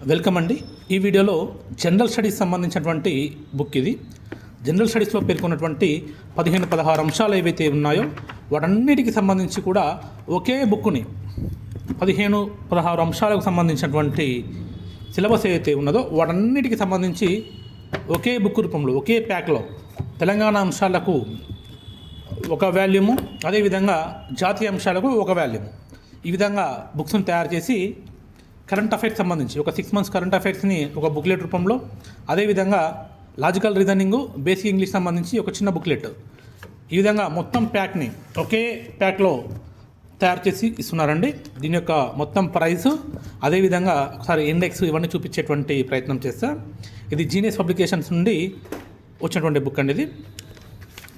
Welcome అండి. ఈ వీడియోలో జనరల్ స్టడీస్ సంబంధించినటువంటి బుక్ ఇది. జనరల్ స్టడీస్లో పేర్కొన్నటువంటి 15-16 అంశాలు ఏవైతే ఉన్నాయో వాటన్నిటికి సంబంధించి కూడా ఒకే బుక్ని 15-16 అంశాలకు సంబంధించినటువంటి సిలబస్ ఏదైతే ఉన్నదో వాటన్నిటికి సంబంధించి ఒకే బుక్ రూపంలో ఒకే ప్యాక్లో తెలంగాణ అంశాలకు ఒక వాల్యూము, అదేవిధంగా జాతీయ అంశాలకు ఒక వాల్యూము, ఈ విధంగా బుక్స్ని తయారు చేసి కరెంట్ అఫైర్స్ సంబంధించి ఒక 6 months కరెంట్ అఫైర్స్ని ఒక బుక్లెట్ రూపంలో, అదేవిధంగా లాజికల్ రీజనింగ్, బేసిక్ ఇంగ్లీష్ సంబంధించి ఒక చిన్న బుక్లెట్, ఈ విధంగా మొత్తం ప్యాక్ని ఒకే ప్యాక్లో తయారు చేసి ఇస్తున్నారండి. దీని యొక్క మొత్తం ప్రైస్, అదేవిధంగా ఒకసారి ఇండెక్స్ ఇవన్నీ చూపించేటువంటి ప్రయత్నం చేస్తా. ఇది జీనియస్ పబ్లికేషన్స్ నుండి వచ్చినటువంటి బుక్ అండి. ఇది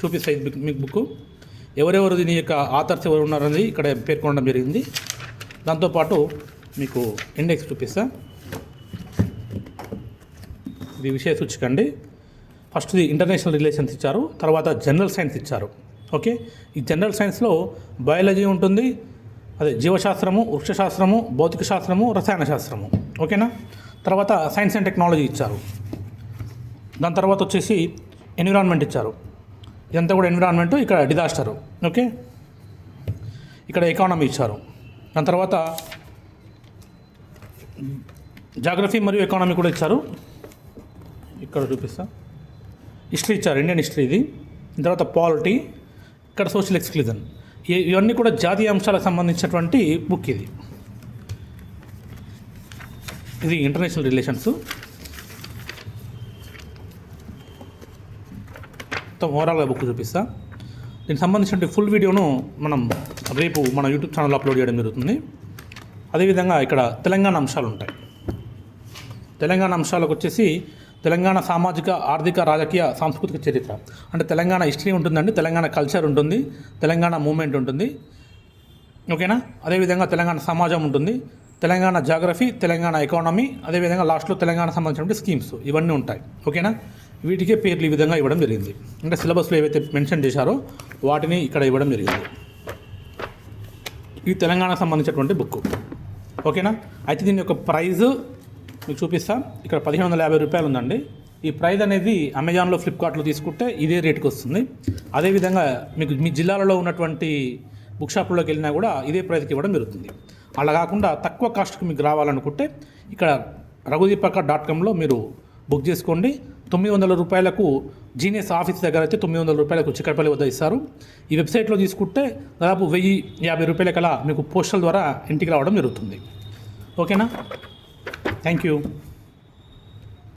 చూపిస్తాయి మీకు బుక్. ఎవరెవరు దీని యొక్క ఆథర్స్ ఎవరు ఉన్నారనేది ఇక్కడ పేర్కొనడం జరిగింది. దాంతోపాటు మీకు ఇండెక్స్ చూపిస్తా. ఇది విషయ సూచిక అండి. ఫస్ట్ది ఇంటర్నేషనల్ రిలేషన్స్ ఇచ్చారు, తర్వాత జనరల్ సైన్స్ ఇచ్చారు. ఓకే, ఈ జనరల్ సైన్స్లో బయాలజీ ఉంటుంది, అదే జీవశాస్త్రము, వృక్షశాస్త్రము, భౌతిక శాస్త్రము, రసాయన శాస్త్రము. ఓకేనా, తర్వాత సైన్స్ అండ్ టెక్నాలజీ ఇచ్చారు. దాని తర్వాత వచ్చేసి ఎన్విరాన్మెంట్ ఇచ్చారు. ఇదంతా కూడా ఎన్విరాన్మెంట్, ఇక్కడ డిజాస్టరు. ఓకే, ఇక్కడ ఎకానమీ ఇచ్చారు. దాని తర్వాత జాగ్రఫీ మరియు ఎకానమీ కూడా ఇచ్చారు. ఇక్కడ చూపిస్తా. హిస్టరీ ఇచ్చారు, ఇండియన్ హిస్టరీ ఇది. దాని తర్వాత పాలిటీ, ఇక్కడ సోషల్ ఎక్స్క్లూజన్. ఇవన్నీ కూడా జాతీయ అంశాలకు సంబంధించినటువంటి బుక్ ఇది. ఇది ఇంటర్నేషనల్ రిలేషన్స్. మొత్తం ఓవరాల్గా బుక్ చూపిస్తా. దీనికి సంబంధించిన ఫుల్ వీడియోను మనం రేపు మన యూట్యూబ్ ఛానల్లో అప్లోడ్ చేయడం జరుగుతుంది. అదేవిధంగా ఇక్కడ తెలంగాణ అంశాలు ఉంటాయి. తెలంగాణ అంశాలకు వచ్చేసి తెలంగాణ సామాజిక, ఆర్థిక, రాజకీయ, సాంస్కృతిక చరిత్ర, అంటే తెలంగాణ హిస్టరీ ఉంటుందండి, తెలంగాణ కల్చర్ ఉంటుంది, తెలంగాణ మూమెంట్ ఉంటుంది. ఓకేనా, అదేవిధంగా తెలంగాణ సమాజం ఉంటుంది, తెలంగాణ జాగ్రఫీ, తెలంగాణ ఎకానమీ, అదేవిధంగా లాస్ట్లో తెలంగాణ సంబంధించినటువంటి స్కీమ్స్ ఇవన్నీ ఉంటాయి. ఓకేనా, వీటికే పేర్లు ఈ విధంగా ఇవ్వడం జరిగింది. అంటే సిలబస్లో ఏవైతే మెన్షన్ చేశారో వాటిని ఇక్కడ ఇవ్వడం జరిగింది. ఈ తెలంగాణ సంబంధించినటువంటి బుక్. ఓకేనా, అయితే దీని యొక్క ప్రైజ్ మీకు చూపిస్తా. ఇక్కడ 1550 రూపాయలు ఉందండి. ఈ ప్రైజ్ అనేది అమెజాన్లో, ఫ్లిప్కార్ట్లో తీసుకుంటే ఇదే రేటుకి వస్తుంది. అదేవిధంగా మీకు మీ జిల్లాలలో ఉన్నటువంటి బుక్ షాపుల్లోకి వెళ్ళినా కూడా ఇదే ప్రైజ్కి ఇవ్వడం జరుగుతుంది. అలా కాకుండా తక్కువ కాస్ట్కి మీకు రావాలనుకుంటే ఇక్కడ raghudeepaka.comలో మీరు బుక్ చేసుకోండి. 900 రూపాయలకు జీనియస్ ఆఫీస్ దగ్గర అయితే 900 రూపాయలకు చిక్కడపల్లి వద్ద ఇస్తారు. ఈ వెబ్సైట్లో తీసుకుంటే దాదాపు 1050 రూపాయలకలా మీకు పోస్టల్ ద్వారా ఇంటికి రావడం జరుగుతుంది. ఓకేనా, థ్యాంక్ యూ.